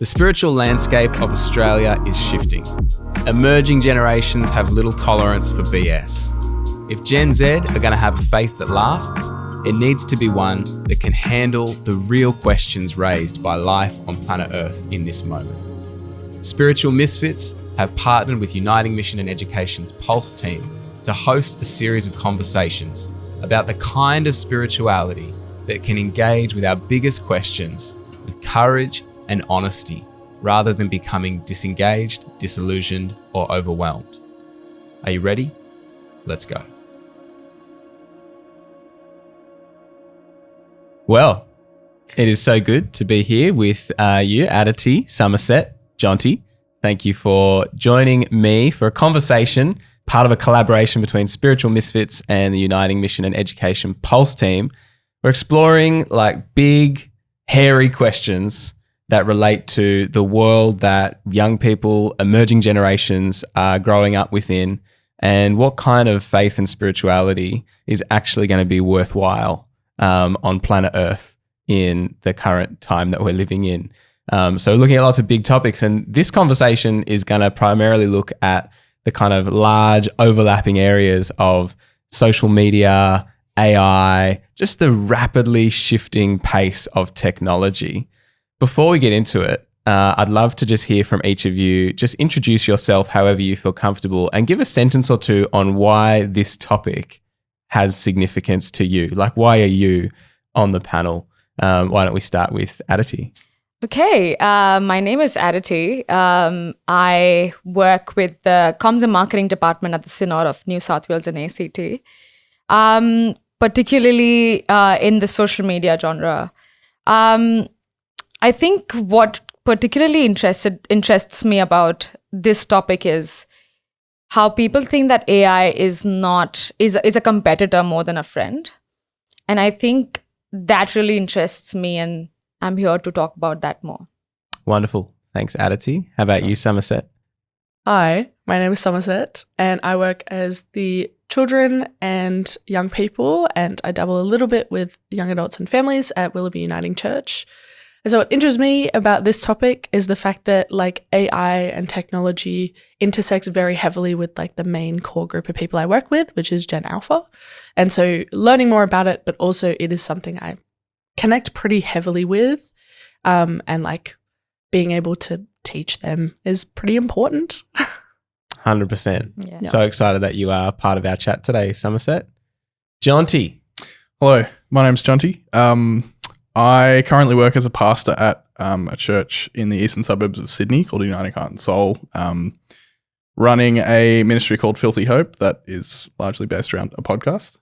The spiritual landscape of Australia is shifting. Emerging generations have little tolerance for BS. If Gen Z are going to have a faith that lasts, it needs to be one that can handle the real questions raised by life on planet Earth in this moment. Spiritual Misfits have partnered with Uniting Mission and Education's Pulse team to host a series of conversations about the kind of spirituality that can engage with our biggest questions with courage and honesty, rather than becoming disengaged, disillusioned, or overwhelmed. Are you ready? Let's go. Well, it is so good to be here with you, Aditi, Somerset, Jonty. Thank you for joining me for a conversation, part of a collaboration between Spiritual Misfits and the Uniting Mission and Education Pulse team. We're exploring like big, hairy questions that relate to the world that young people, emerging generations are growing up within, and what kind of faith and spirituality is actually going to be worthwhile on planet Earth in the current time that we're living in. So looking at lots of big topics, and this conversation is going to primarily look at the kind of large overlapping areas of social media, AI, just the rapidly shifting pace of technology. Before we get into it, I'd love to just hear from each of you. Just introduce yourself however you feel comfortable and give a sentence or two on why this topic has significance to you. Like, why are you on the panel? Why don't we start with Aditi? Okay, my name is Aditi. I work with the Comms and Marketing Department at the Synod of New South Wales and ACT, particularly in the social media genre. I think what particularly interests me about this topic is how people think that AI is a competitor more than a friend. And I think that really interests me, and I'm here to talk about that more. Wonderful. Thanks, Aditi. How about you, Somerset? Hi, my name is Somerset, and I work as the children and young people, and I dabble a little bit with young adults and families at Willoughby Uniting Church. And so what interests me about this topic is the fact that like AI and technology intersects very heavily with like the main core group of people I work with, which is Gen Alpha. And so learning more about it, but also it is something I connect pretty heavily with, and like being able to teach them is pretty important. 100%. Yeah. So excited that you are part of our chat today, Somerset. Jonty. Hello, my name's Jonty. I currently work as a pastor at a church in the eastern suburbs of Sydney called Uniting Heart and Soul, running a ministry called Filthy Hope that is largely based around a podcast.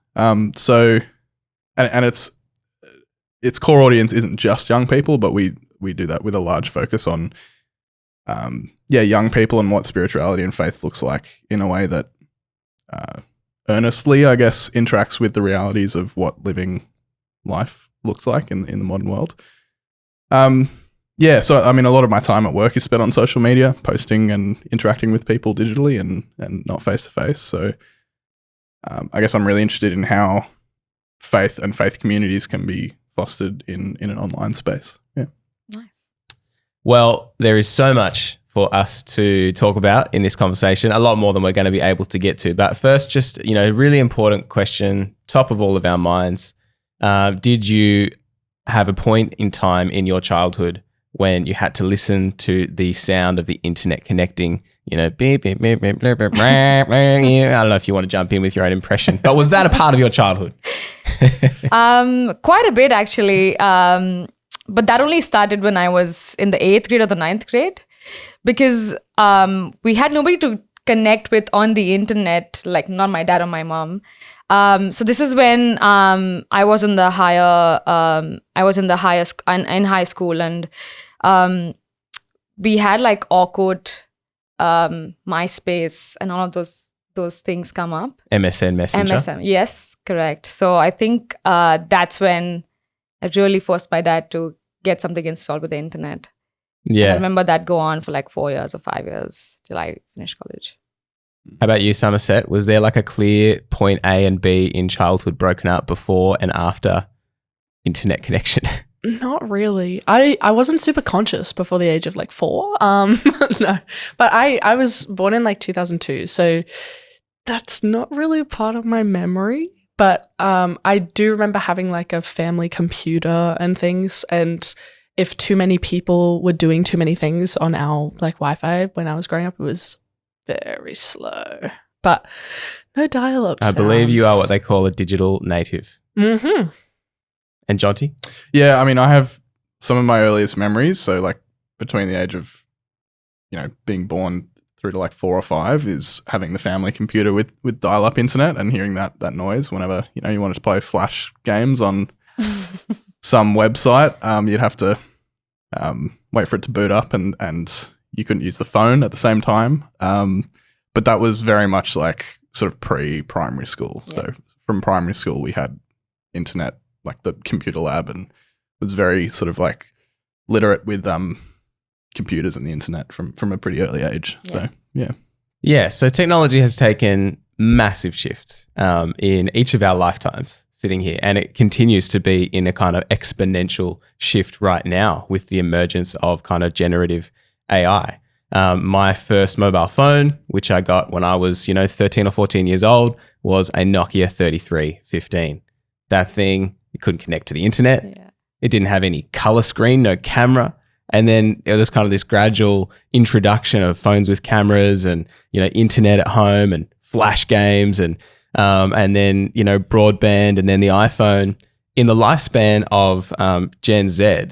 Its core audience isn't just young people, but we do that with a large focus on young people and what spirituality and faith looks like in a way that earnestly, I guess, interacts with the realities of what living life looks like in the modern world. So I mean, a lot of my time at work is spent on social media, posting and interacting with people digitally and not face to face. So I guess I'm really interested in how faith and faith communities can be fostered in an online space. Yeah. Nice. Well, there is so much for us to talk about in this conversation, a lot more than we're going to be able to get to. But first, just, really important question, top of all of our minds. Did you have a point in time in your childhood when you had to listen to the sound of the internet connecting, beep, beep, beep, beep, beep, beep, beep, I don't know if you want to jump in with your own impression, but was that a part of your childhood? Quite a bit, actually. But that only started when I was in the 8th grade or the 9th grade, because we had nobody to connect with on the internet, like not my dad or my mom. So this is when I was in high school, and we had like awkward MySpace and all of those things come up. MSN Messenger. MSN, yes, correct. So I think that's when I really forced my dad to get something installed with the internet. Yeah. And I remember that go on for like 4 years or 5 years till I finished college. How about you, Somerset? Was there like a clear point A and B in childhood broken up before and after internet connection? Not really. I wasn't super conscious before the age of like 4. No, but I was born in like 2002, so that's not really a part of my memory. But I do remember having like a family computer and things, and if too many people were doing too many things on our like Wi-Fi when I was growing up, it was very slow. But no dial-up I believe you are what they call a digital native. Mm-hmm. And Jonty? Yeah, I mean, I have some of my earliest memories. So, like, between the age of, being born through to like 4 or 5 is having the family computer with dial-up internet and hearing that noise whenever, you wanted to play Flash games on some website. You'd have to wait for it to boot up and you couldn't use the phone at the same time. But that was very much like sort of pre-primary school. Yeah. So, from primary school, we had internet, like the computer lab, and was very sort of like literate with computers and the internet from a pretty early age. Yeah. So so technology has taken massive shifts in each of our lifetimes sitting here, and it continues to be in a kind of exponential shift right now with the emergence of kind of generative AI. My first mobile phone, which I got when I was 13 or 14 years old, was a Nokia 3315. That thing, it couldn't connect to the internet. Yeah. It didn't have any color screen, no camera. And then there was kind of this gradual introduction of phones with cameras and, internet at home and flash games and then, broadband and then the iPhone. In the lifespan of Gen Z,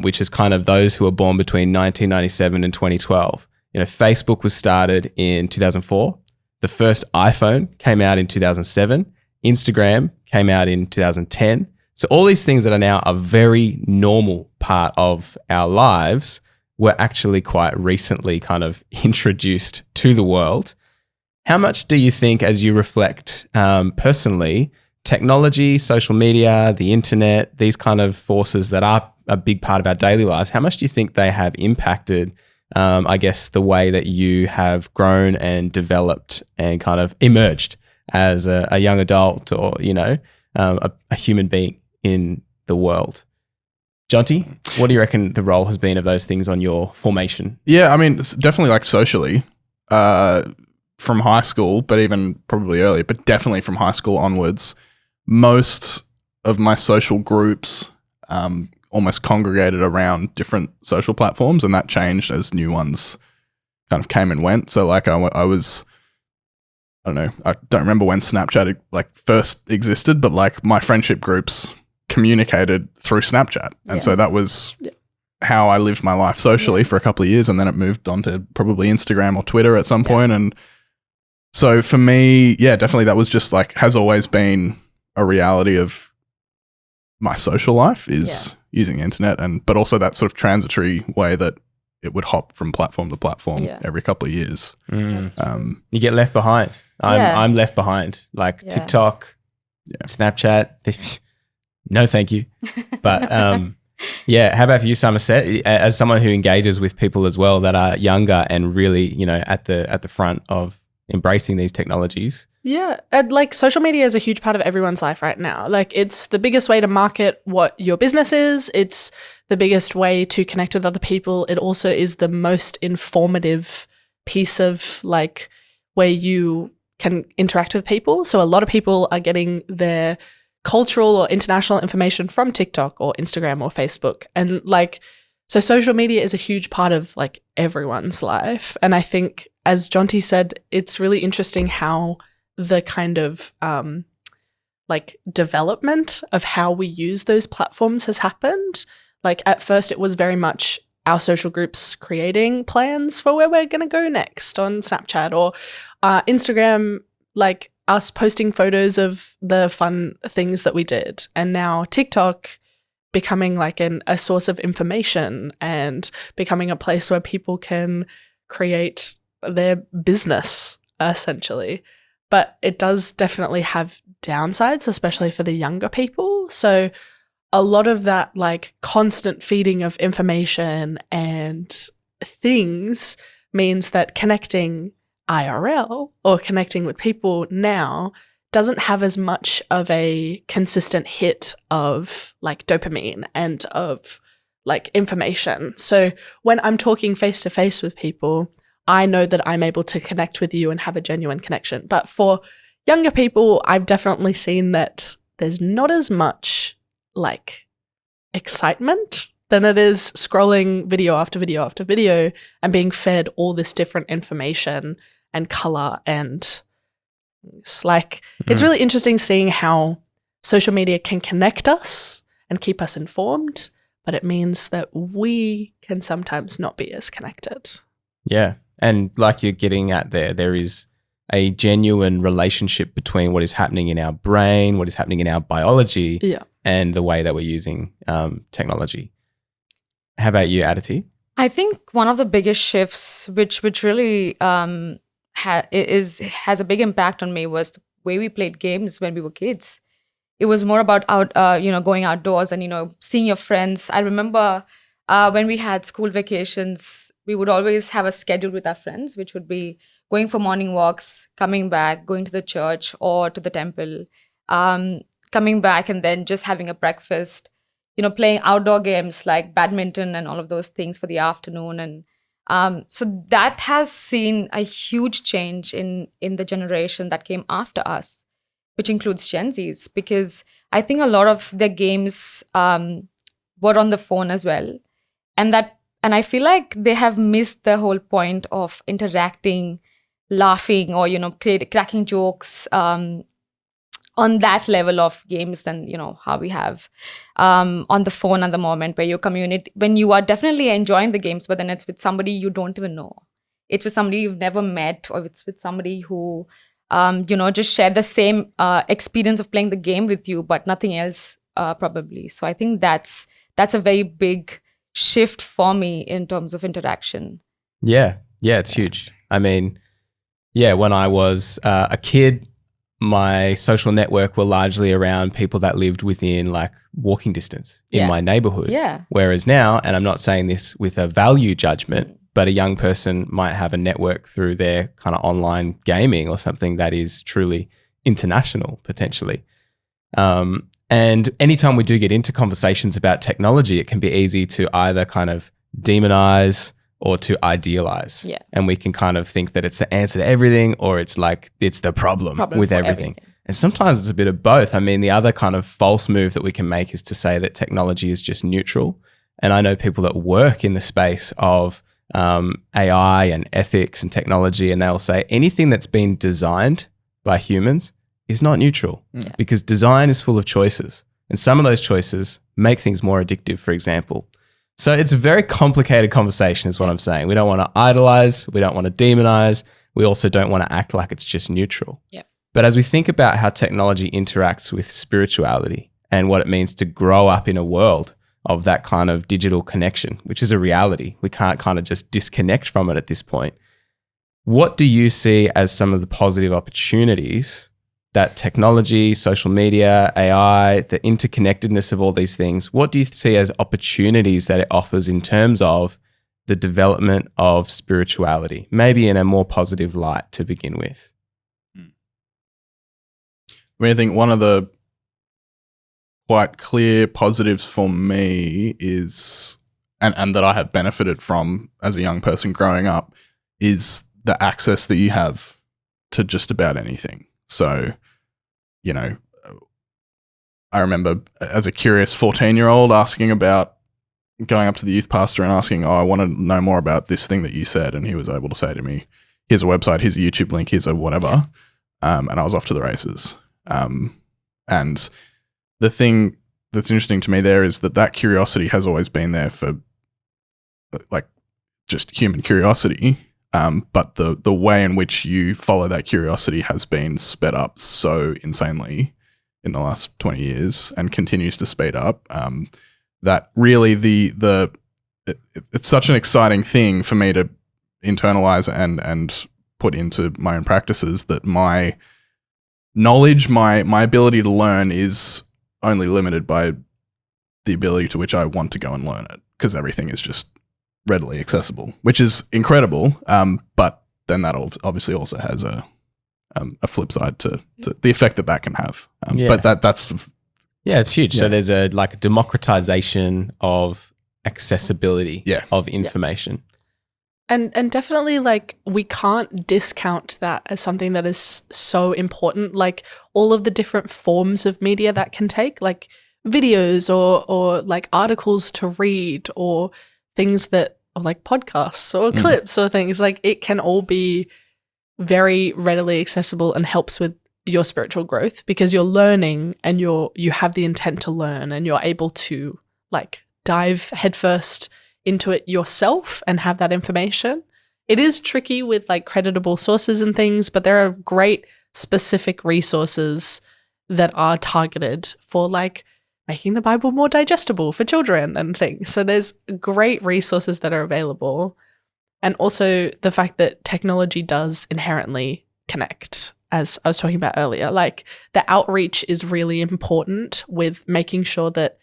which is kind of those who were born between 1997 and 2012, Facebook was started in 2004. The first iPhone came out in 2007. Instagram came out in 2010. So all these things that are now a very normal part of our lives were actually quite recently kind of introduced to the world. How much do you think, as you reflect personally, technology, social media, the internet, these kind of forces that are a big part of our daily lives, how much do you think they have impacted, I guess, the way that you have grown and developed and kind of emerged as a young adult or, a human being in the world? Jonty, what do you reckon the role has been of those things on your formation? Yeah, I mean, it's definitely like socially from high school, but even probably earlier, but definitely from high school onwards, most of my social groups almost congregated around different social platforms, and that changed as new ones kind of came and went. So like I was... I don't know. I don't remember when Snapchat like first existed, but like my friendship groups communicated through Snapchat. And so that was how I lived my life socially for a couple of years. And then it moved on to probably Instagram or Twitter at some point. And so for me, definitely that was just like, has always been a reality of my social life is using the internet, but also that sort of transitory way that it would hop from platform to platform every couple of years. You get left behind. I'm left behind. Like TikTok, Snapchat. No, thank you. But how about for you, Somerset? As someone who engages with people as well that are younger and really, at the front of embracing these technologies. Yeah, and like social media is a huge part of everyone's life right now. Like it's the biggest way to market what your business is. It's the biggest way to connect with other people. It also is the most informative piece of like where you can interact with people. So a lot of people are getting their cultural or international information from TikTok or Instagram or Facebook. And like, so social media is a huge part of like everyone's life. And I think, as Jonty said, it's really interesting how the kind of like development of how we use those platforms has happened. Like at first it was very much our social groups creating plans for where we're going to go next on Snapchat or Instagram, like us posting photos of the fun things that we did. And now TikTok becoming like a source of information and becoming a place where people can create their business essentially. But it does definitely have downsides, especially for the younger people. So a lot of that like constant feeding of information and things means that connecting IRL or connecting with people now doesn't have as much of a consistent hit of like dopamine and of like information. So when I'm talking face to face with people, I know that I'm able to connect with you and have a genuine connection. But for younger people, I've definitely seen that there's not as much like excitement than it is scrolling video after video after video and being fed all this different information and color. And it's like, it's really interesting seeing how social media can connect us and keep us informed, but it means that we can sometimes not be as connected. Yeah. And like you're getting at there is a genuine relationship between what is happening in our brain, what is happening in our biology, and the way that we're using technology. How about you, Aditi? I think one of the biggest shifts, which really has a big impact on me, was the way we played games when we were kids. It was more about going outdoors and seeing your friends. I remember when we had school vacations, we would always have a schedule with our friends, which would be going for morning walks, coming back, going to the church or to the temple, coming back and then just having a breakfast, playing outdoor games like badminton and all of those things for the afternoon. And so that has seen a huge change in the generation that came after us, which includes Gen Zs, because I think a lot of their games were on the phone as well. And I feel like they have missed the whole point of interacting, laughing, or, cracking jokes on that level of games than, how we have on the phone at the moment, where when you are definitely enjoying the games, but then it's with somebody you don't even know. It's with somebody you've never met, or it's with somebody who, just share the same experience of playing the game with you, but nothing else probably. So I think that's a very big shift for me in terms of interaction. Yeah, it's huge. I mean, when I was a kid, my social network were largely around people that lived within like walking distance in my neighborhood. Yeah. Whereas now, and I'm not saying this with a value judgment, but a young person might have a network through their kind of online gaming or something that is truly international potentially. And anytime we do get into conversations about technology, it can be easy to either kind of demonize or to idealize. Yeah. And we can kind of think that it's the answer to everything, or it's like it's the problem with everything. And sometimes it's a bit of both. I mean, the other kind of false move that we can make is to say that technology is just neutral. And I know people that work in the space of AI and ethics and technology, and they'll say anything that's been designed by humans is not neutral because design is full of choices. And some of those choices make things more addictive, for example. So it's a very complicated conversation is what I'm saying. We don't want to idolize. We don't want to demonize. We also don't want to act like it's just neutral. Yeah. But as we think about how technology interacts with spirituality and what it means to grow up in a world of that kind of digital connection, which is a reality, we can't kind of just disconnect from it at this point. What do you see as some of the positive opportunities that technology, social media, AI, the interconnectedness of all these things, what do you see as opportunities that it offers in terms of the development of spirituality, maybe in a more positive light to begin with? I mean, I think one of the quite clear positives for me is, and that I have benefited from as a young person growing up, is the access that you have to just about anything. So, I remember as a curious 14-year-old asking about going up to the youth pastor and asking, I want to know more about this thing that you said. And he was able to say to me, here's a website, here's a YouTube link, here's a whatever. And I was off to the races. And the thing that's interesting to me there is that curiosity has always been there for like just human curiosity. But the way in which you follow that curiosity has been sped up so insanely in the last 20 years and continues to speed up, that really it's such an exciting thing for me to internalize and put into my own practices, that my knowledge, my ability to learn is only limited by the ability to which I want to go and learn it, because everything is just readily accessible, which is incredible. But then that obviously also has a a flip side to the effect that can have. Yeah. But that's Yeah, it's huge. Yeah. So there's a democratization of accessibility of information. And definitely, like, we can't discount that as something that is so important. Like, all of the different forms of media that can take, like videos or like articles to read or things that are like podcasts or clips or things, like, it can all be very readily accessible and helps with your spiritual growth because you're learning and you have the intent to learn and you're able to like dive headfirst into it yourself and have that information. It is tricky with like creditable sources and things, but there are great specific resources that are targeted for like making the Bible more digestible for children and things. So there's great resources that are available. And also the fact that technology does inherently connect, as I was talking about earlier. Like, the outreach is really important with making sure that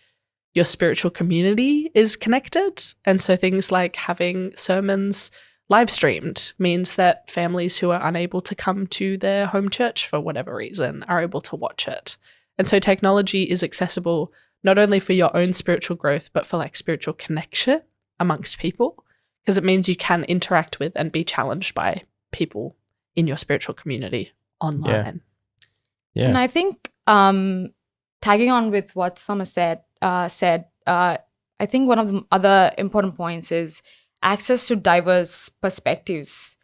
your spiritual community is connected. And so things like having sermons live streamed means that families who are unable to come to their home church for whatever reason are able to watch it. And so technology is accessible not only for your own spiritual growth, but for like spiritual connection amongst people, because it means you can interact with and be challenged by people in your spiritual community online. Yeah. And I think tagging on with what Summer said, I think one of the other important points is access to diverse perspectives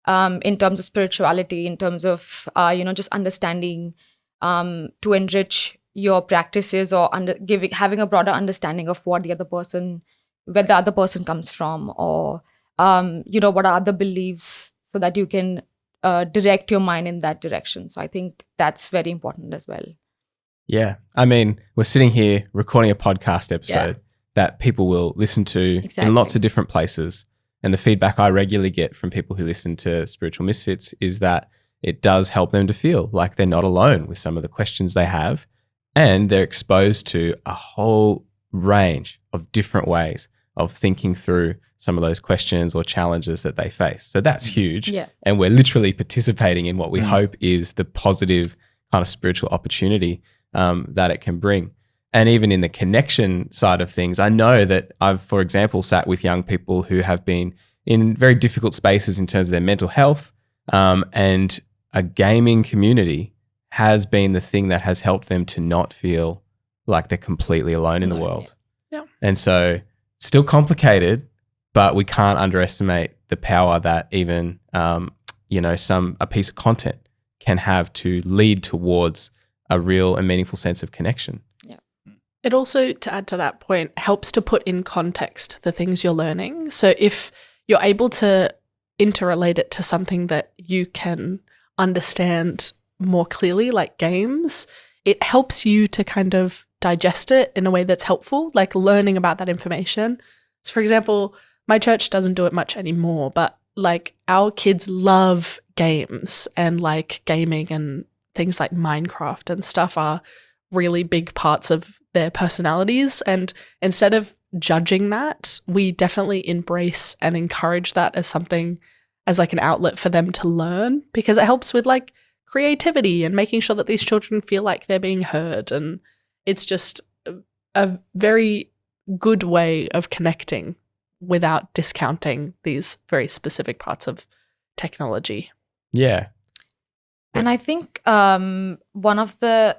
in terms of spirituality, in terms of, just understanding to enrich your practices or having a broader understanding of what the other person, where the other person comes from, or, what are other beliefs so that you can direct your mind in that direction. So I think that's very important as well. Yeah. I mean, we're sitting here recording a podcast episode that people will listen to in lots of different places. And the feedback I regularly get from people who listen to Spiritual Misfits is that it does help them to feel like they're not alone with some of the questions they have. And they're exposed to a whole range of different ways of thinking through some of those questions or challenges that they face. So that's huge. Yeah. And we're literally participating in what we hope is the positive kind of spiritual opportunity that it can bring. And even in the connection side of things, I know that I've, for example, sat with young people who have been in very difficult spaces in terms of their mental health, and a gaming community has been the thing that has helped them to not feel like they're completely alone in the world. Yeah. And so it's still complicated, but we can't underestimate the power that even, a piece of content can have to lead towards a real and meaningful sense of connection. Yeah. It also, to add to that point, helps to put in context the things you're learning. So if you're able to interrelate it to something that you can understand more clearly, like games, it helps you to kind of digest it in a way that's helpful, like learning about that information. So for example, my church doesn't do it much anymore, but like our kids love games, and like gaming and things like Minecraft and stuff are really big parts of their personalities. And instead of judging that, we definitely embrace and encourage that as something, as like an outlet for them to learn, because it helps with like creativity and making sure that these children feel like they're being heard. And it's just a very good way of connecting without discounting these very specific parts of technology. Yeah. And I think one of the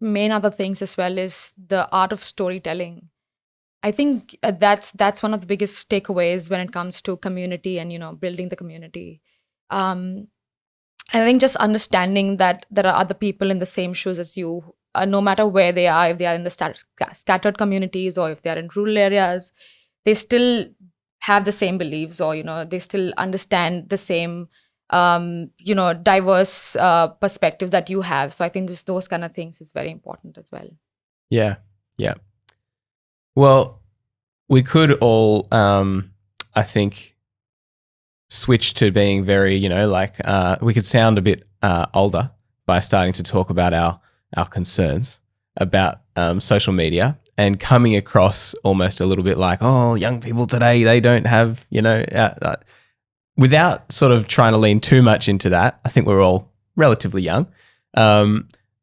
main other things as well is the art of storytelling. I think that's one of the biggest takeaways when it comes to community and, building the community. I think just understanding that there are other people in the same shoes as you, no matter where they are, if they are in the scattered communities or if they are in rural areas, they still have the same beliefs, or, they still understand the same diverse perspectives that you have. So I think just those kind of things is very important as well. Yeah. Yeah. Well, we could all, I think, switch to being very, we could sound a bit older by starting to talk about our concerns about social media and coming across almost a little bit like, oh, young people today, they don't have, without sort of trying to lean too much into that. I think we're all relatively young.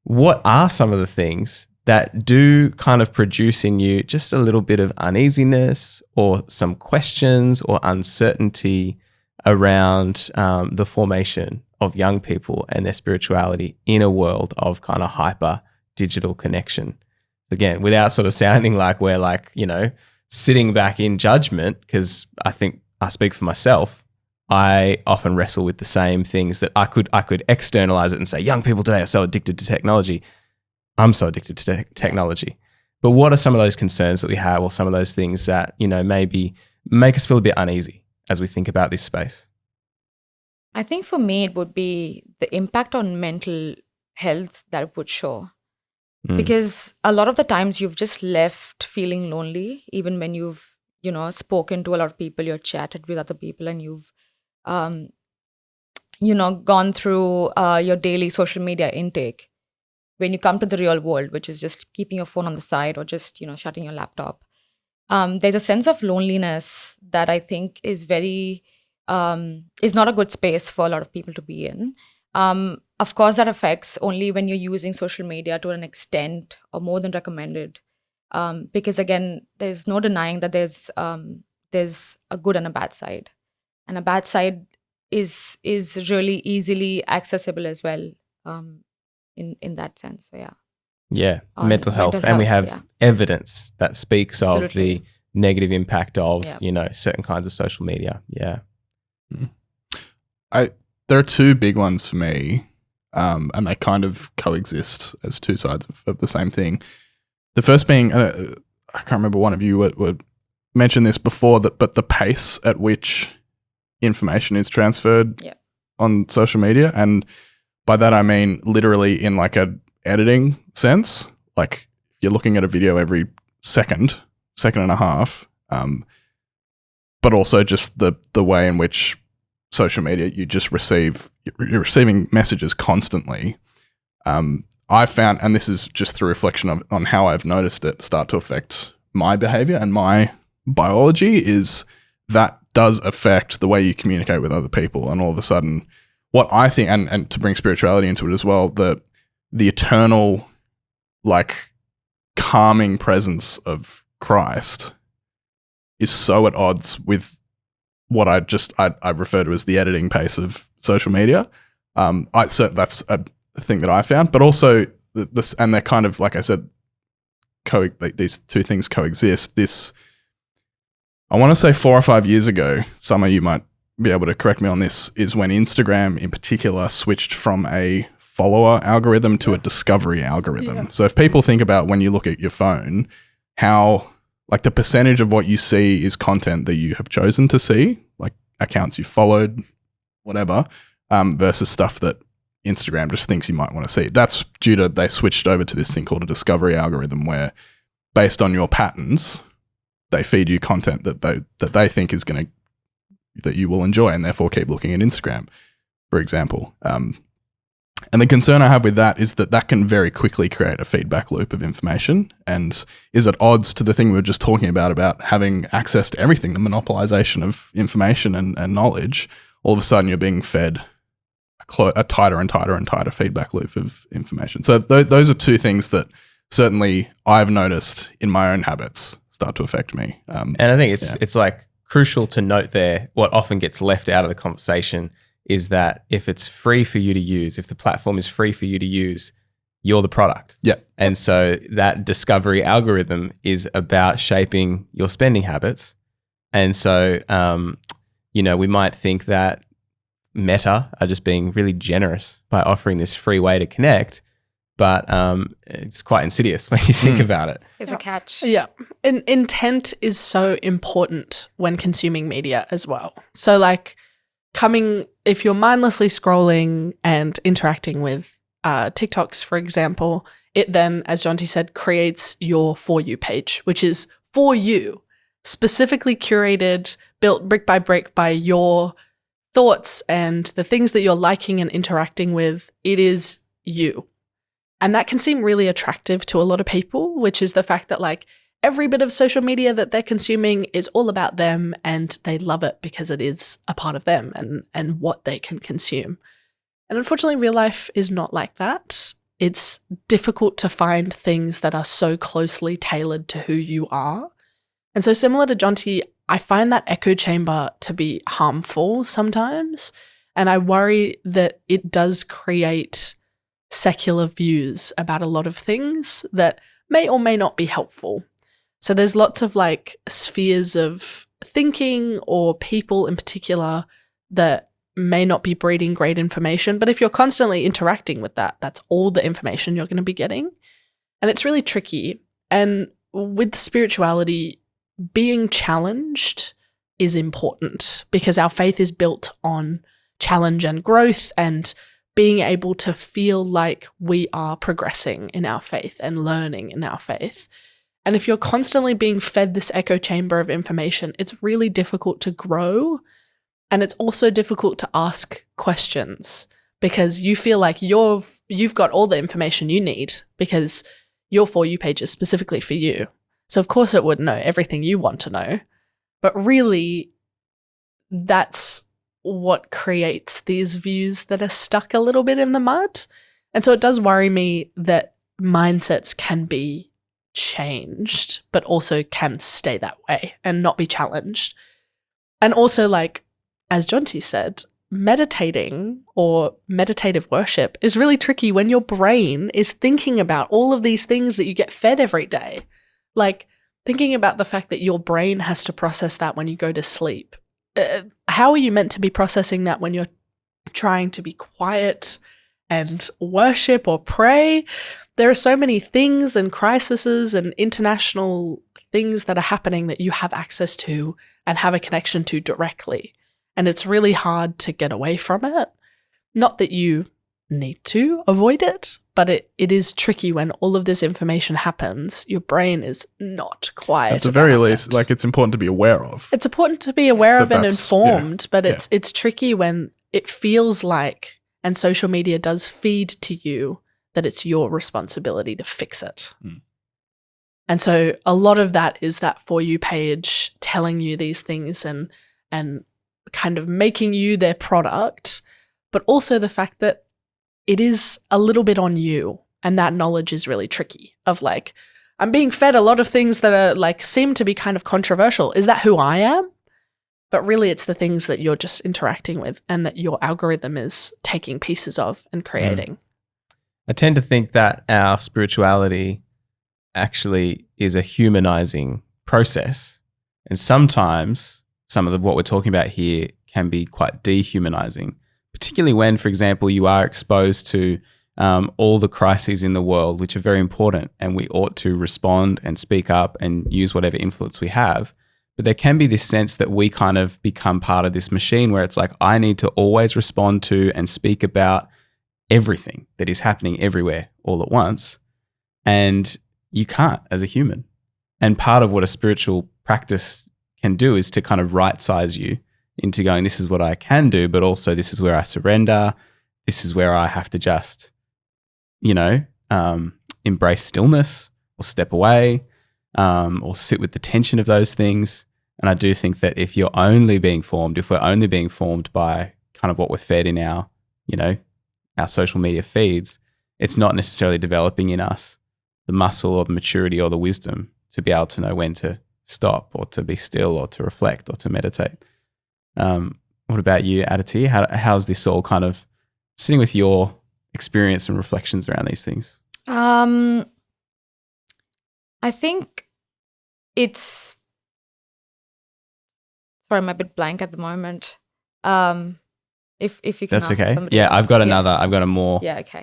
What are some of the things that do kind of produce in you just a little bit of uneasiness or some questions or uncertainty around the formation of young people and their spirituality in a world of kind of hyper digital connection? Again, without sort of sounding like we're like, sitting back in judgment, because I think I speak for myself. I often wrestle with the same things that I could externalize it and say, young people today are so addicted to technology. I'm so addicted to technology. But what are some of those concerns that we have, or some of those things that, maybe make us feel a bit uneasy as we think about this space? I think for me, it would be the impact on mental health that it would show. Because a lot of the times you've just left feeling lonely, even when you've, spoken to a lot of people, you've chatted with other people, and you've, gone through your daily social media intake. When you come to the real world, which is just keeping your phone on the side or just, shutting your laptop, there's a sense of loneliness that I think is is not a good space for a lot of people to be in. Of course, that affects only when you're using social media to an extent or more than recommended. Because again, there's no denying that there's a good and a bad side. And a bad side is really easily accessible as well, in that sense. So yeah. Yeah, mental health. And we have evidence that speaks of the negative impact of, certain kinds of social media. Yeah. There are two big ones for me, and they kind of coexist as two sides of the same thing. The first being, I can't remember, one of you would mention this before, but the pace at which information is transferred on social media. And by that, I mean literally in like a editing sense. Like if you're looking at a video every second and a half, but also just the way in which social media, you're receiving messages constantly. I found, and this is just through reflection on how I've noticed it start to affect my behavior and my biology, is that does affect the way you communicate with other people. And all of a sudden, what I think, and to bring spirituality into it as well, the eternal, like, calming presence of Christ is so at odds with what I refer to as the editing pace of social media. So that's a thing that I found, but also this, and they're kind of, like I said, these two things coexist. This, I want to say 4 or 5 years ago, some of you might be able to correct me on this, is when Instagram in particular switched from a follower algorithm to a discovery algorithm. Yeah. So if people think about when you look at your phone, how like the percentage of what you see is content that you have chosen to see, like accounts you followed, whatever, versus stuff that Instagram just thinks you might want to see. That's due to, they switched over to this thing called a discovery algorithm, where based on your patterns, they feed you content that they think is that you will enjoy, and therefore keep looking at Instagram, for example. And the concern I have with that is that can very quickly create a feedback loop of information, and is at odds to the thing we were just talking about having access to everything, the monopolization of information and knowledge. All of a sudden you're being fed a tighter and tighter and tighter feedback loop of information. So those are two things that certainly I've noticed in my own habits start to affect me. And I think it's like crucial to note there, what often gets left out of the conversation is that if it's free for you to use, if the platform is free for you to use, you're the product. Yeah. And so that discovery algorithm is about shaping your spending habits. And so, we might think that Meta are just being really generous by offering this free way to connect, but it's quite insidious when you think about it. There's a catch. Yeah. Intent is so important when consuming media as well. So like if you're mindlessly scrolling and interacting with TikToks, for example, it then, as Jonty said, creates your For You page, which is for you, specifically curated, built brick by brick by your thoughts and the things that you're liking and interacting with. It is you. And that can seem really attractive to a lot of people, which is the fact that like every bit of social media that they're consuming is all about them, and they love it because it is a part of them and what they can consume. And unfortunately, real life is not like that. It's difficult to find things that are so closely tailored to who you are. And so similar to Jonty, I find that echo chamber to be harmful sometimes. And I worry that it does create secular views about a lot of things that may or may not be helpful. So there's lots of like spheres of thinking or people in particular that may not be breeding great information. But if you're constantly interacting with that, that's all the information you're going to be getting. And it's really tricky. And with spirituality, being challenged is important because our faith is built on challenge and growth and being able to feel like we are progressing in our faith and learning in our faith. And if you're constantly being fed this echo chamber of information, it's really difficult to grow. And it's also difficult to ask questions because you feel like you've got all the information you need because your For You page is specifically for you. So of course it would know everything you want to know. But really, that's what creates these views that are stuck a little bit in the mud. And so it does worry me that mindsets can be changed, but also can stay that way and not be challenged. And also, like, as Jonty said, meditating or meditative worship is really tricky when your brain is thinking about all of these things that you get fed every day. Like thinking about the fact that your brain has to process that when you go to sleep. How are you meant to be processing that when you're trying to be quiet and worship or pray? There are so many things and crises and international things that are happening that you have access to and have a connection to directly. And it's really hard to get away from it. Not that you need to avoid it, but it is tricky when all of this information happens. Your brain is not quiet. At the very least, like, it's important to be aware of. It's important to be aware of and informed, but yeah. it's tricky when it feels like, and social media does feed to you, that it's your responsibility to fix it. Mm. And so a lot of that is that For You page telling you these things and kind of making you their product, but also the fact that it is a little bit on you. And that knowledge is really tricky of like, I'm being fed a lot of things that are like, seem to be kind of controversial. Is that who I am? But really it's the things that you're just interacting with and that your algorithm is taking pieces of and creating. I tend to think that our spirituality actually is a humanizing process. And sometimes some of what we're talking about here can be quite dehumanizing, particularly when, for example, you are exposed to all the crises in the world, which are very important, and we ought to respond and speak up and use whatever influence we have. But there can be this sense that we kind of become part of this machine where it's like, I need to always respond to and speak about everything that is happening everywhere all at once. And you can't as a human. And part of what a spiritual practice can do is to kind of right size you into going, this is what I can do, but also this is where I surrender. This is where I have to just, embrace stillness or step away or sit with the tension of those things. And I do think that if we're only being formed by kind of what we're fed in our social media feeds, it's not necessarily developing in us the muscle or the maturity or the wisdom to be able to know when to stop or to be still or to reflect or to meditate. What about you, Aditi? How's this all kind of sitting with your experience and reflections around these things? I think it's... Sorry, I'm a bit blank at the moment. If you can That's ask okay. somebody Yeah, else. I've got a more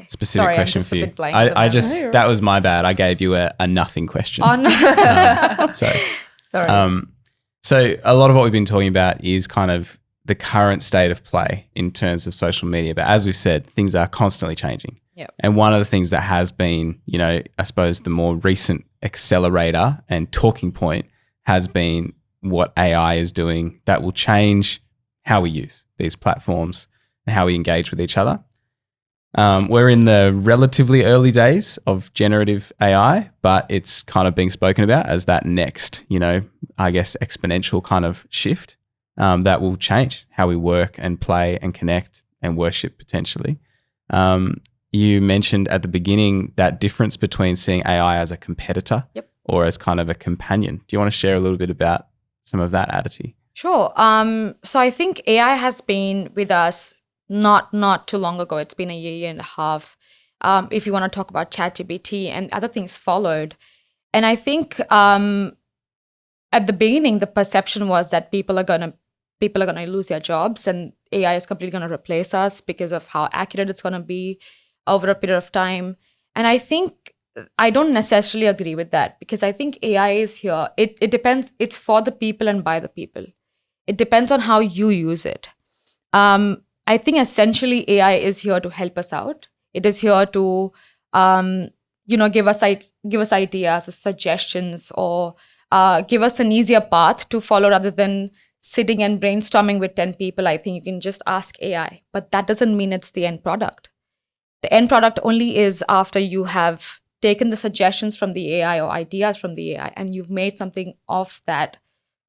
specific Sorry, question I'm just for a you. bit blank at the moment. That was my bad. I gave you a nothing question. Oh, no. Sorry. Sorry. So a lot of what we've been talking about is kind of the current state of play in terms of social media. But as we've said, things are constantly changing. Yep. And one of the things that has been, I suppose the more recent accelerator and talking point has been what AI is doing that will change how we use these platforms and how we engage with each other. We're in the relatively early days of generative AI, but it's kind of being spoken about as that next, exponential kind of shift that will change how we work and play and connect and worship potentially. You mentioned at the beginning that difference between seeing AI as a competitor or as kind of a companion. Do you want to share a little bit about some of that, Aditi? Sure. So I think AI has been with us not too long ago. It's been a year and a half. If you want to talk about ChatGPT and other things followed. And I think at the beginning, the perception was that people are gonna lose their jobs and AI is completely gonna replace us because of how accurate it's gonna be over a period of time. And I think I don't necessarily agree with that, because I think AI is here. It depends. It's for the people and by the people. It depends on how you use it. I think essentially AI is here to help us out. It is here to give us ideas or suggestions, or give us an easier path to follow rather than sitting and brainstorming with 10 people. I think you can just ask AI, but that doesn't mean it's the end product. The end product only is after you have taken the suggestions from the AI or ideas from the AI and you've made something of that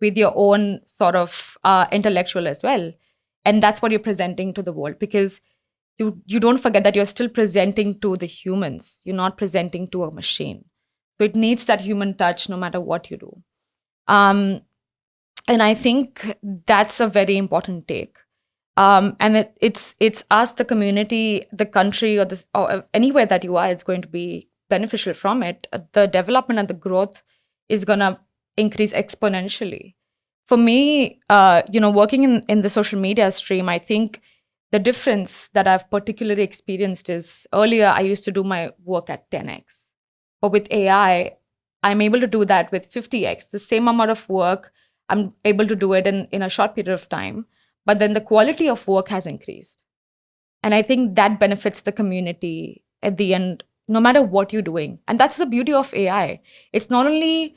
with your own sort of intellectual as well. And that's what you're presenting to the world, because you don't forget that you're still presenting to the humans. You're not presenting to a machine. So it needs that human touch no matter what you do. And I think that's a very important take. And it's us, the community, the country, or anywhere that you are, it's going to be beneficial from it. The development and the growth is going to increase exponentially. For me, working in the social media stream, I think the difference that I've particularly experienced is earlier I used to do my work at 10x. But with AI, I'm able to do that with 50x. The same amount of work, I'm able to do it in a short period of time. But then the quality of work has increased. And I think that benefits the community at the end, no matter what you're doing. And that's the beauty of AI. It's not only,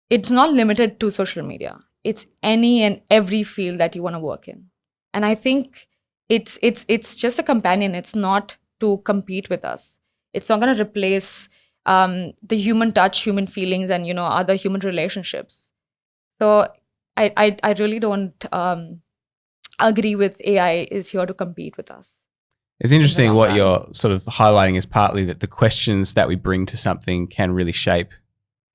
it's not limited to social media. It's any and every field that you want to work in. And I think it's just a companion. It's not to compete with us. It's not going to replace the human touch, human feelings, and other human relationships. So I really don't agree with AI is here to compete with us. It's interesting what you're sort of highlighting is partly that the questions that we bring to something can really shape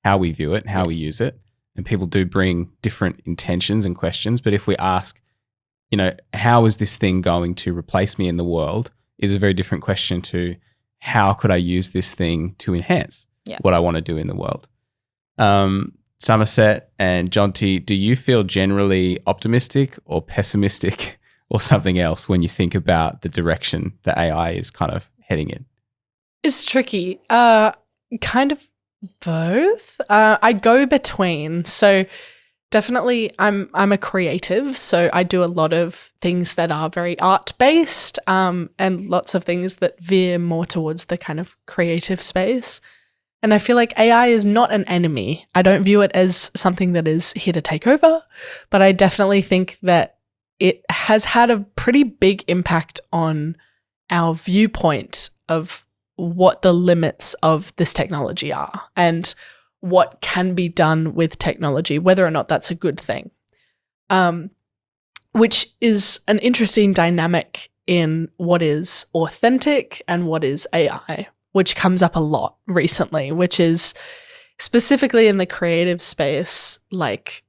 how we view it and how we use it. And people do bring different intentions and questions. But if we ask, how is this thing going to replace me in the world, is a very different question to how could I use this thing to enhance what I want to do in the world. Somerset and Jonty, do you feel generally optimistic or pessimistic or something else when you think about the direction that AI is kind of heading in? It's tricky. Kind of both. I go between. So definitely I'm a creative, so I do a lot of things that are very art-based, and lots of things that veer more towards the kind of creative space. And I feel like AI is not an enemy. I don't view it as something that is here to take over, but I definitely think that it has had a pretty big impact on our viewpoint of what the limits of this technology are and what can be done with technology, whether or not that's a good thing, which is an interesting dynamic in what is authentic and what is AI, which comes up a lot recently, which is specifically in the creative space, like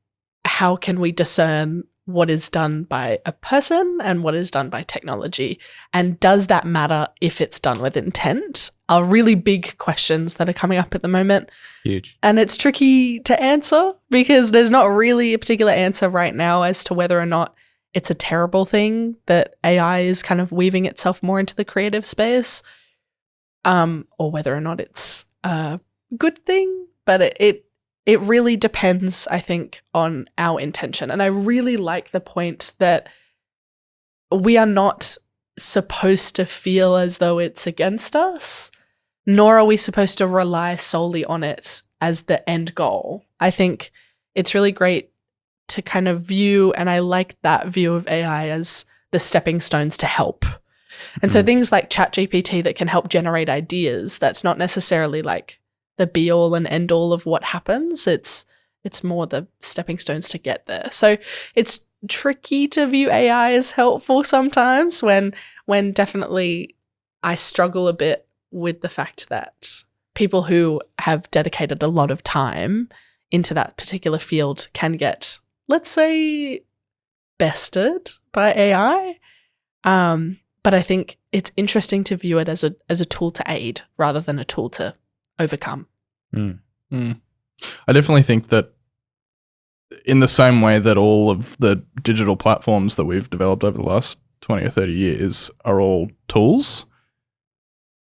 how can we discern what is done by a person and what is done by technology? And does that matter if it's done with intent? Are really big questions that are coming up at the moment. Huge. And it's tricky to answer because there's not really a particular answer right now as to whether or not it's a terrible thing that AI is kind of weaving itself more into the creative space, or whether or not it's a good thing. But it really depends, I think, on our intention. And I really like the point that we are not supposed to feel as though it's against us, nor are we supposed to rely solely on it as the end goal. I think it's really great to kind of view, and I like that view of AI as the stepping stones to help. And so things like ChatGPT that can help generate ideas, that's not necessarily like the be all and end all of what happens. It's more the stepping stones to get there. So it's tricky to view AI as helpful sometimes when when definitely I struggle a bit with the fact that people who have dedicated a lot of time into that particular field can get, let's say, bested by AI. But I think it's interesting to view it as a tool to aid rather than a tool to overcome. I definitely think that in the same way that all of the digital platforms that we've developed over the last 20 or 30 years are all tools,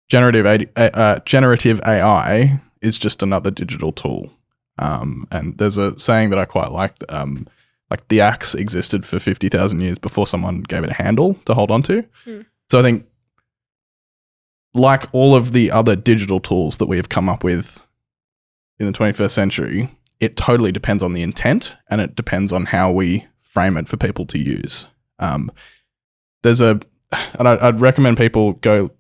generative AI is just another digital tool. And there's a saying that I quite like the axe existed for 50,000 years before someone gave it a handle to hold on to. So I think, like all of the other digital tools that we have come up with in the 21st century, it totally depends on the intent and it depends on how we frame it for people to use. And I'd recommend people go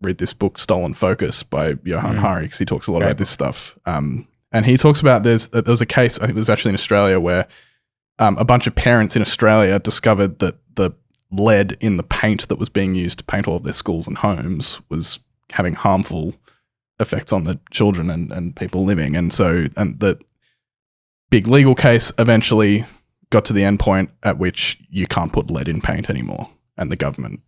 read this book, Stolen Focus by Johann Hari, because he talks a lot about this stuff. And he talks about there was a case, I think it was actually in Australia, where a bunch of parents in Australia discovered that the lead in the paint that was being used to paint all of their schools and homes was having harmful effects on the children and people living. And the big legal case eventually got to the end point at which you can't put lead in paint anymore. And the government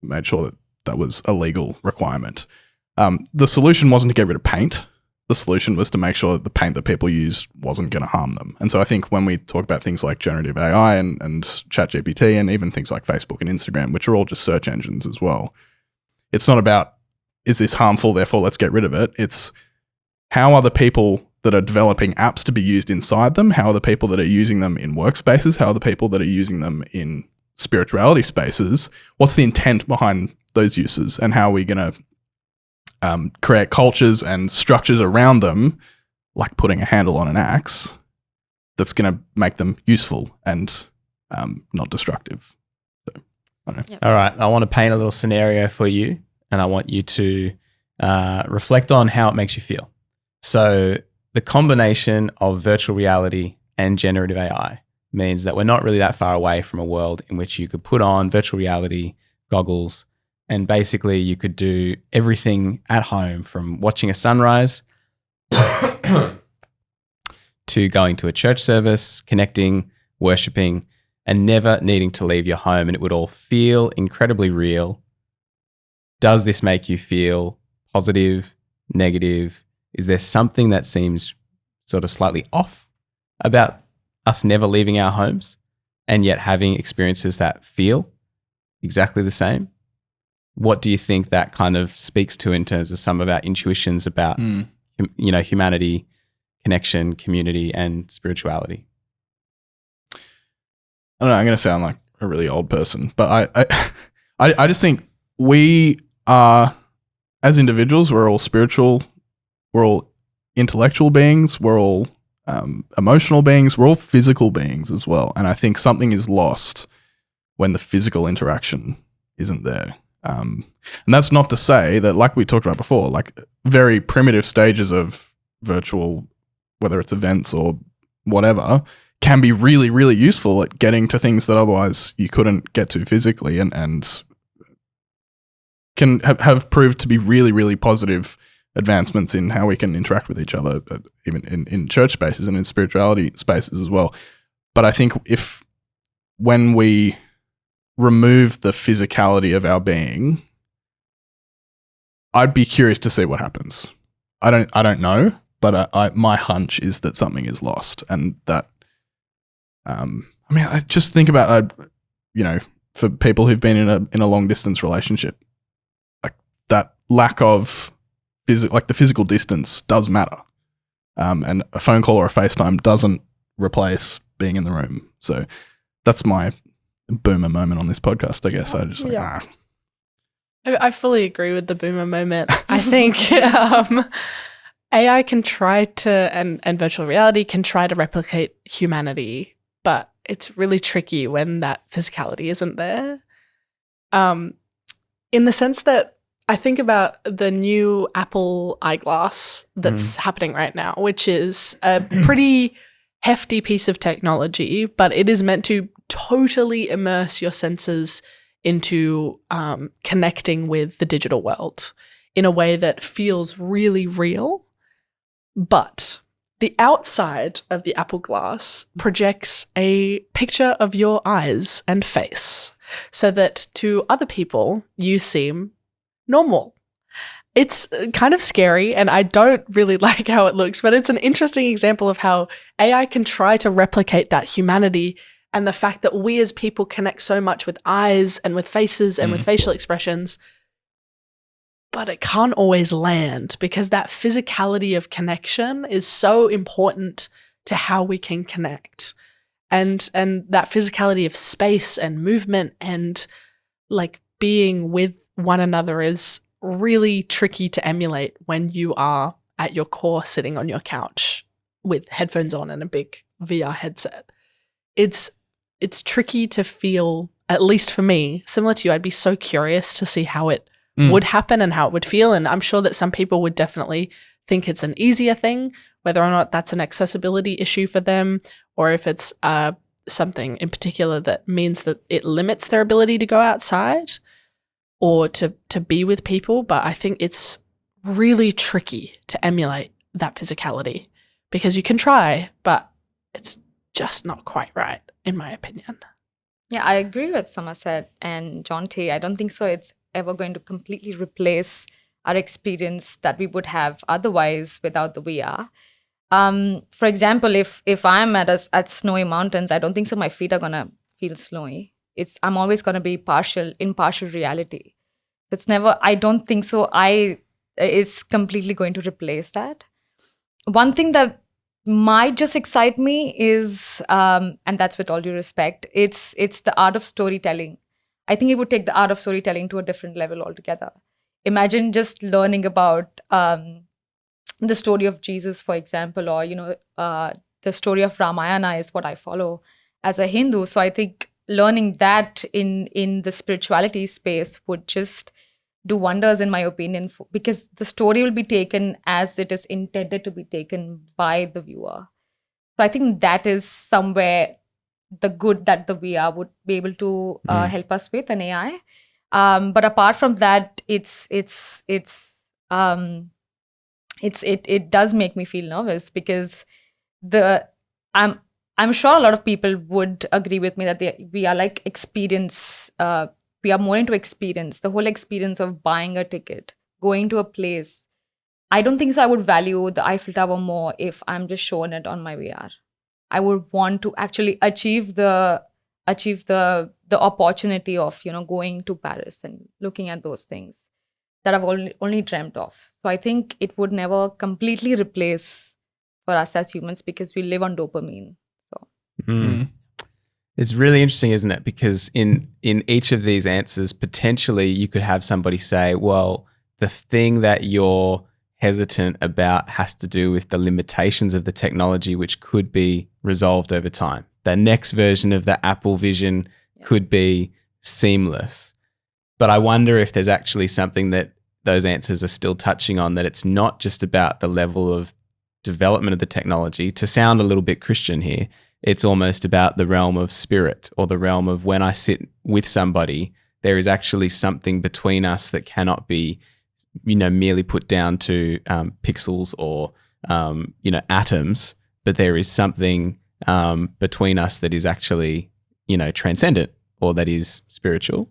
made sure that was a legal requirement. The solution wasn't to get rid of paint. The solution was to make sure that the paint that people used wasn't going to harm them. And so I think when we talk about things like generative AI and ChatGPT and even things like Facebook and Instagram, which are all just search engines as well, it's not about, is this harmful, therefore let's get rid of it. It's how are the people that are developing apps to be used inside them? How are the people that are using them in workspaces? How are the people that are using them in spirituality spaces? What's the intent behind those uses? And how are we going to create cultures and structures around them, like putting a handle on an axe, that's going to make them useful and not destructive. So, I don't know. Yep. All right. I want to paint a little scenario for you, and I want you to reflect on how it makes you feel. So the combination of virtual reality and generative AI means that we're not really that far away from a world in which you could put on virtual reality goggles and basically you could do everything at home, from watching a sunrise to going to a church service, connecting, worshipping, and never needing to leave your home. And it would all feel incredibly real. Does this make you feel positive, negative? Is there something that seems sort of slightly off about us never leaving our homes and yet having experiences that feel exactly the same? What do you think that kind of speaks to in terms of some of our intuitions about, humanity, connection, community, and spirituality? I don't know. I'm going to sound like a really old person, but I just think we are, as individuals, we're all spiritual, we're all intellectual beings, we're all emotional beings, we're all physical beings as well. And I think something is lost when the physical interaction isn't there. And that's not to say that, like we talked about before, like very primitive stages of virtual, whether it's events or whatever, can be really, really useful at getting to things that otherwise you couldn't get to physically, and can have proved to be really, really positive advancements in how we can interact with each other, even in church spaces and in spirituality spaces as well. But I think when we remove the physicality of our being, I'd be curious to see what happens. I don't know, but my hunch is that something is lost, and that I just think about for people who've been in a long distance relationship, like that lack of the physical distance does matter, and a phone call or a FaceTime doesn't replace being in the room. So that's my boomer moment on this podcast, I guess. I just I fully agree with the boomer moment. I think AI can try to, and virtual reality can try to replicate humanity, but it's really tricky when that physicality isn't there. In the sense that I think about the new Apple eyeglass that's happening right now, which is a pretty hefty piece of technology, but it is meant to totally immerse your senses into connecting with the digital world in a way that feels really real. But the outside of the Apple Glass projects a picture of your eyes and face so that to other people, you seem normal. It's kind of scary and I don't really like how it looks, but it's an interesting example of how AI can try to replicate that humanity and the fact that we as people connect so much with eyes and with faces and with facial expressions, but it can't always land because that physicality of connection is so important to how we can connect. And that physicality of space and movement and like being with one another is really tricky to emulate when you are at your core sitting on your couch with headphones on and a big VR headset. It's tricky to feel, at least for me, similar to you. I'd be so curious to see how it would happen and how it would feel. And I'm sure that some people would definitely think it's an easier thing, whether or not that's an accessibility issue for them or if it's something in particular that means that it limits their ability to go outside or to be with people. But I think it's really tricky to emulate that physicality because you can try, but it's just not quite right, in my opinion. Yeah, I agree with Somerset and John T. I don't think so. It's ever going to completely replace our experience that we would have otherwise without the VR. For example, if I'm at snowy mountains, I don't think so my feet are gonna feel snowy. I'm always gonna be in partial reality. It's never, I don't think so it's completely going to replace that. One thing that might just excite me is, and that's with all due respect, it's the art of storytelling. I think it would take the art of storytelling to a different level altogether. Imagine just learning about the story of Jesus, for example, or, the story of Ramayana is what I follow as a Hindu. So I think learning that in the spirituality space would just do wonders, in my opinion, because the story will be taken as it is intended to be taken by the viewer. So I think that is somewhere the good that the VR would be able to help us with, an AI. But apart from that, it does make me feel nervous because I'm sure a lot of people would agree with me that we are like experience. We are more into experience, the whole experience of buying a ticket, going to a place. I don't think so I would value the Eiffel Tower more if I'm just shown it on my VR. I would want to actually achieve the opportunity of, going to Paris and looking at those things that I've only dreamt of. So I think it would never completely replace for us as humans because we live on dopamine. So. It's really interesting, isn't it? Because in each of these answers, potentially you could have somebody say, well, the thing that you're hesitant about has to do with the limitations of the technology, which could be resolved over time. The next version of the Apple Vision could be seamless. But I wonder if there's actually something that those answers are still touching on, that it's not just about the level of development of the technology. To sound a little bit Christian here, it's almost about the realm of spirit, or the realm of when I sit with somebody, there is actually something between us that cannot be, merely put down to pixels or, atoms, but there is something between us that is actually, transcendent, or that is spiritual.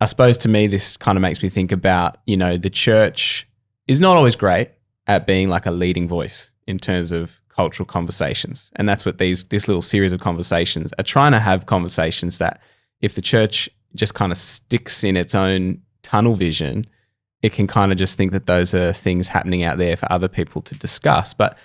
I suppose to me, this kind of makes me think about, the church is not always great at being like a leading voice in terms of cultural conversations. And that's what this little series of conversations are trying to have, conversations that if the church just kind of sticks in its own tunnel vision, it can kind of just think that those are things happening out there for other people to discuss. But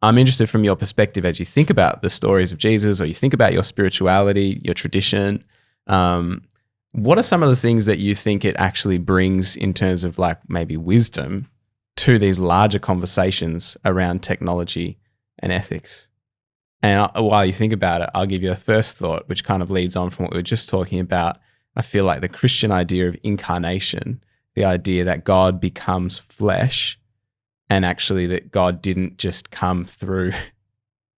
I'm interested from your perspective, as you think about the stories of Jesus, or you think about your spirituality, your tradition, what are some of the things that you think it actually brings in terms of like maybe wisdom to these larger conversations around technology and ethics? And while you think about it, I'll give you a first thought, which kind of leads on from what we were just talking about. I feel like the Christian idea of incarnation, the idea that God becomes flesh, and actually that God didn't just come through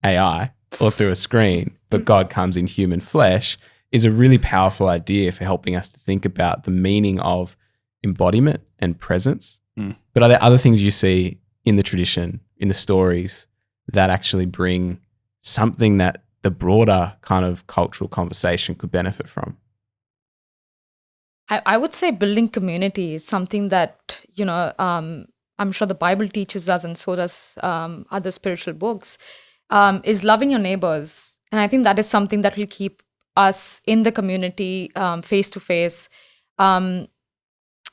AI or through a screen, but God comes in human flesh, is a really powerful idea for helping us to think about the meaning of embodiment and presence. But are there other things you see in the tradition, in the stories, that actually bring something that the broader kind of cultural conversation could benefit from? I would say building community is something that, I'm sure the Bible teaches us, and so does other spiritual books, is loving your neighbors. And I think that is something that will keep us in the community face to face. And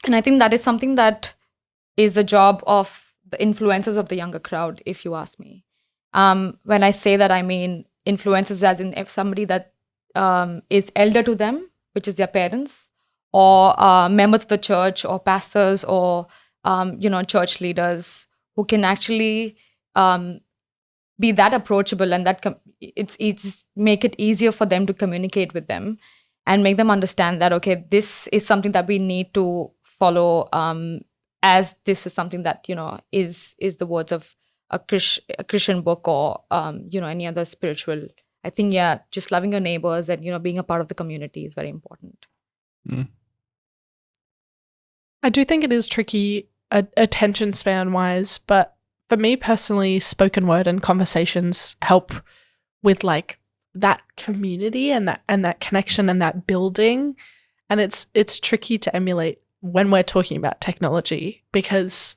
I think that is something that is a job of the influencers of the younger crowd, if you ask me. When I say that, I mean influencers as in if somebody that is elder to them, which is their parents, or members of the church, or pastors, or church leaders who can actually be that approachable, and that it's make it easier for them to communicate with them and make them understand that, okay, this is something that we need to follow, as this is something that is the words of a Christian book, or any other spiritual. I think just loving your neighbors and being a part of the community is very important. I do think it is tricky attention span wise, but for me personally, spoken word and conversations help with like that community and that connection and that building. And it's tricky to emulate when we're talking about technology, because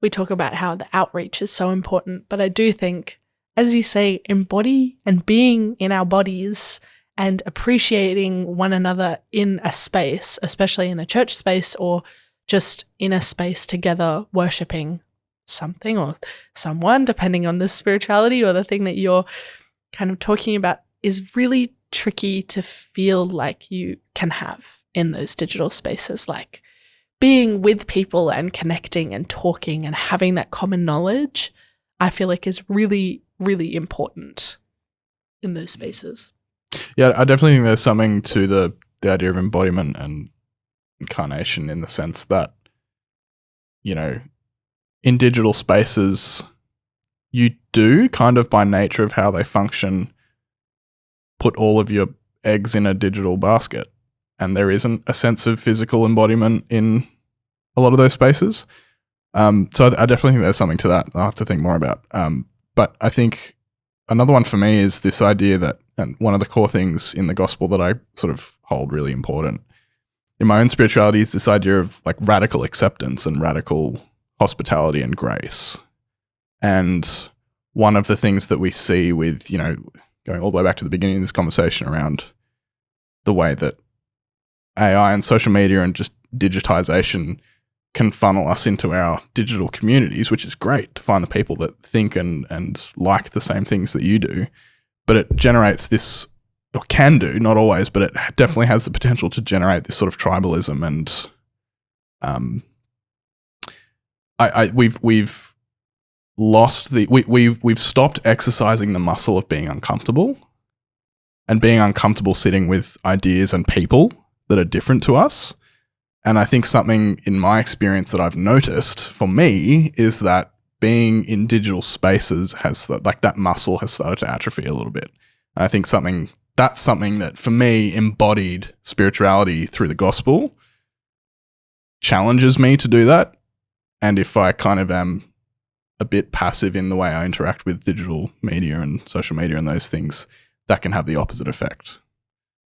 we talk about how the outreach is so important. But I do think, as you say, embody and being in our bodies and appreciating one another in a space, especially in a church space, or just in a space together, worshipping something or someone, depending on the spirituality or the thing that you're kind of talking about, is really tricky to feel like you can have in those digital spaces. Like being with people and connecting and talking and having that common knowledge, I feel like is really, really important in those spaces. Yeah, I definitely think there's something to the idea of embodiment and incarnation, in the sense that, in digital spaces, you do kind of by nature of how they function, put all of your eggs in a digital basket, and there isn't a sense of physical embodiment in a lot of those spaces. So I definitely think there's something to that I'll have to think more about. But I think another one for me is this idea that, and one of the core things in the gospel that I sort of hold really important in my own spirituality, is this idea of like radical acceptance and radical hospitality and grace. And one of the things that we see with, going all the way back to the beginning of this conversation around the way that AI and social media and just digitization can funnel us into our digital communities, which is great to find the people that think and like the same things that you do. But it generates this, or can do, not always, but it definitely has the potential to generate this sort of tribalism, and we've lost we've stopped exercising the muscle of being uncomfortable, and being uncomfortable sitting with ideas and people that are different to us. And I think something in my experience that I've noticed for me is that being in digital spaces has, like, that muscle has started to atrophy a little bit. And I think that's something that for me embodied spirituality through the gospel challenges me to do that. And if I kind of am a bit passive in the way I interact with digital media and social media and those things, that can have the opposite effect.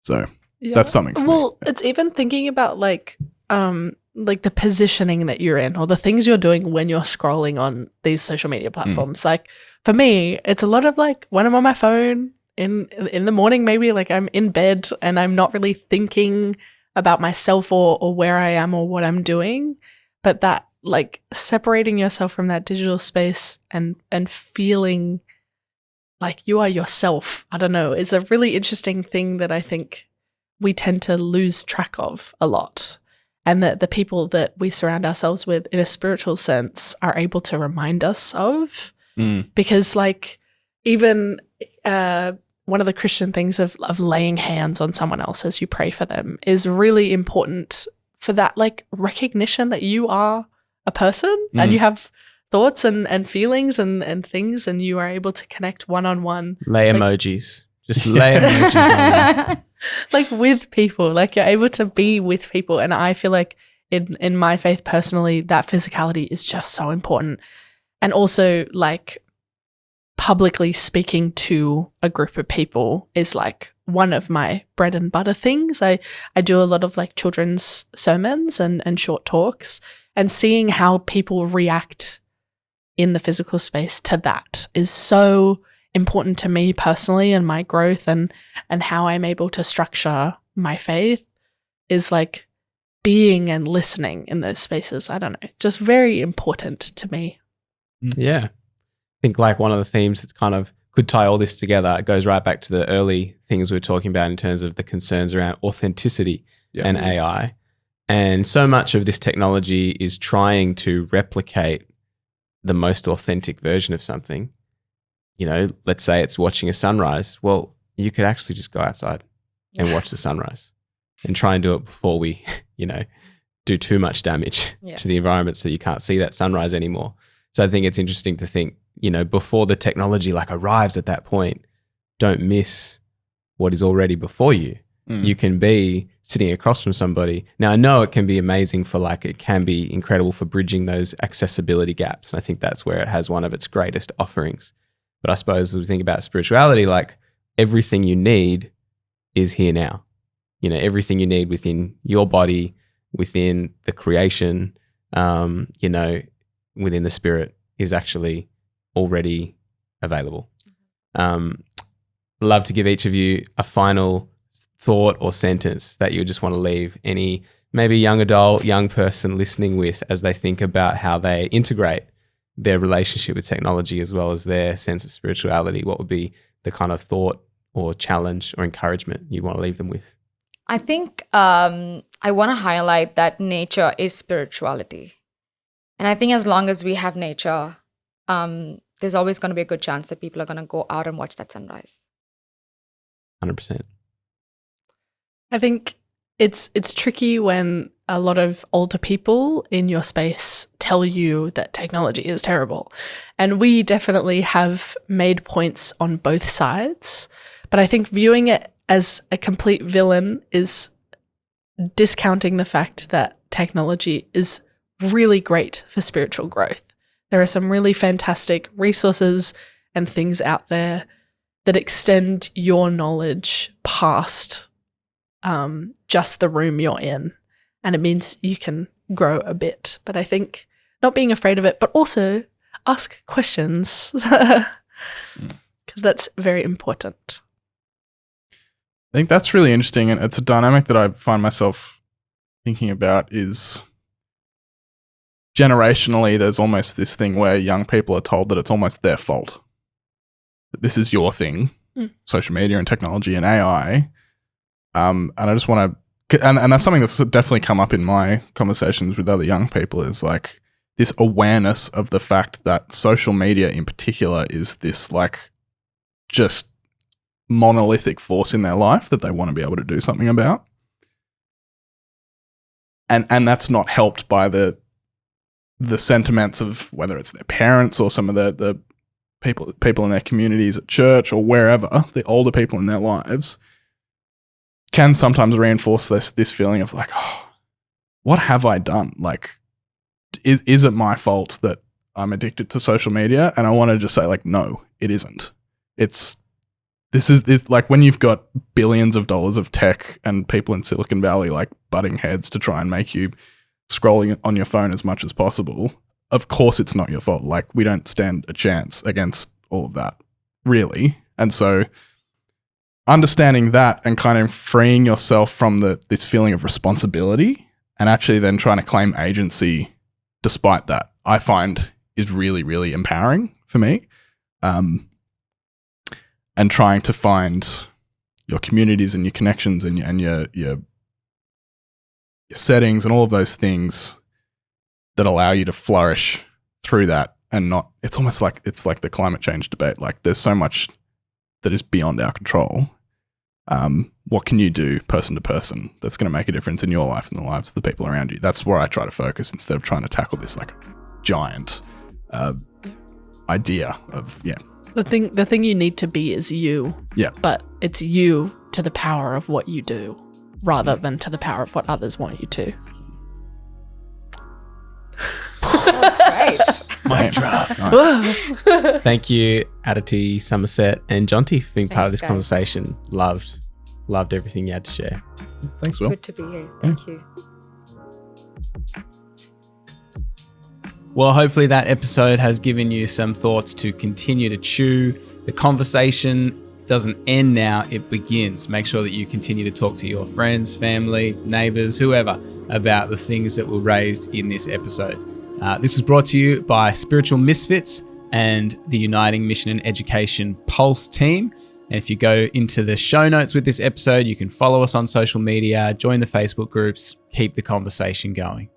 So that's something for me. It's even thinking about like the positioning that you're in, or the things you're doing when you're scrolling on these social media platforms. Like for me, it's a lot of like when I'm on my phone in the morning, maybe like I'm in bed and I'm not really thinking about myself or where I am or what I'm doing, but that like separating yourself from that digital space and feeling like you are yourself, I don't know, is a really interesting thing that I think we tend to lose track of a lot. And that the people that we surround ourselves with in a spiritual sense are able to remind us of. Because like even one of the Christian things of laying hands on someone else as you pray for them is really important for that like recognition that you are a person and you have thoughts and feelings and things, and you are able to connect one-on-one. Lay emojis. Just lay emojis on them. like with people, like you're able to be with people. And I feel like in my faith personally, that physicality is just so important. And also like publicly speaking to a group of people is like one of my bread and butter things. I do a lot of like children's sermons and short talks, and seeing how people react in the physical space to that is so important to me personally and my growth and how I'm able to structure my faith is like being and listening in those spaces. I don't know, just very important to me. Yeah. I think like one of the themes that's kind of could tie all this together, it goes right back to the early things we were talking about in terms of the concerns around authenticity and AI. And so much of this technology is trying to replicate the most authentic version of something. You know, let's say it's watching a sunrise. Well, you could actually just go outside and watch the sunrise and try and do it before we, you know, do too much damage to the environment so you can't see that sunrise anymore. So I think it's interesting to think, you know, before the technology like arrives at that point, don't miss what is already before you. You can be sitting across from somebody. Now, I know it can be amazing for like, it can be incredible for bridging those accessibility gaps. And I think that's where it has one of its greatest offerings. But I suppose as we think about spirituality, like everything you need is here now. You know, everything you need within your body, within the creation, you know, within the spirit is actually already available. Love to give each of you a final thought or sentence that you just want to leave any maybe young adult, young person listening with as they think about how they integrate their relationship with technology as well as their sense of spirituality. What would be the kind of thought or challenge or encouragement you want to leave them with? I think I want to highlight that nature is spirituality. And I think as long as we have nature, there's always going to be a good chance that people are going to go out and watch that sunrise. 100%. I think it's tricky when a lot of older people in your space tell you that technology is terrible. And we definitely have made points on both sides. But I think viewing it as a complete villain is discounting the fact that technology is really great for spiritual growth. There are some really fantastic resources and things out there that extend your knowledge past just the room you're in. And it means you can grow a bit. But I think not being afraid of it, but also ask questions because that's very important. I think that's really interesting. And it's a dynamic that I find myself thinking about is generationally, there's almost this thing where young people are told that it's almost their fault. That this is your thing, social media and technology and AI. And I just want to, and that's something that's definitely come up in my conversations with other young people is like this awareness of the fact that social media in particular is this like just monolithic force in their life that they want to be able to do something about. And that's not helped by the sentiments of whether it's their parents or some of the people in their communities at church or wherever, the older people in their lives can sometimes reinforce this feeling of like, oh, what have I done? Like, is it my fault that I'm addicted to social media? And I want to just say like, no, it isn't. It's like when you've got billions of dollars of tech and people in Silicon Valley like butting heads to try and make you scrolling on your phone as much as possible. Of course it's not your fault. Like we don't stand a chance against all of that, really. And so understanding that and kind of freeing yourself from this feeling of responsibility and actually then trying to claim agency despite that, I find is really, really empowering for me. And trying to find your communities and your connections and your settings and all of those things that allow you to flourish through that and not, it's almost like, it's like the climate change debate. Like there's so much that is beyond our control. What can you do person to person that's going to make a difference in your life and the lives of the people around you? That's where I try to focus instead of trying to tackle this like giant idea of, The thing you need to be is you. Yeah. But it's you to the power of what you do rather than to the power of what others want you to. That's great. Mic drop. Nice. Thank you, Aditi, Somerset, and Jonty for being part of this guys. conversation. Loved everything you had to share. Thanks, Will. Good to be here. Thank you. Well, hopefully that episode has given you some thoughts to continue to chew. The conversation doesn't end now, it begins. Make sure that you continue to talk to your friends, family, neighbors, whoever, about the things that were raised in this episode. This was brought to you by Spiritual Misfits and the Uniting Mission and Education Pulse team. And if you go into the show notes with this episode, you can follow us on social media, join the Facebook groups, keep the conversation going.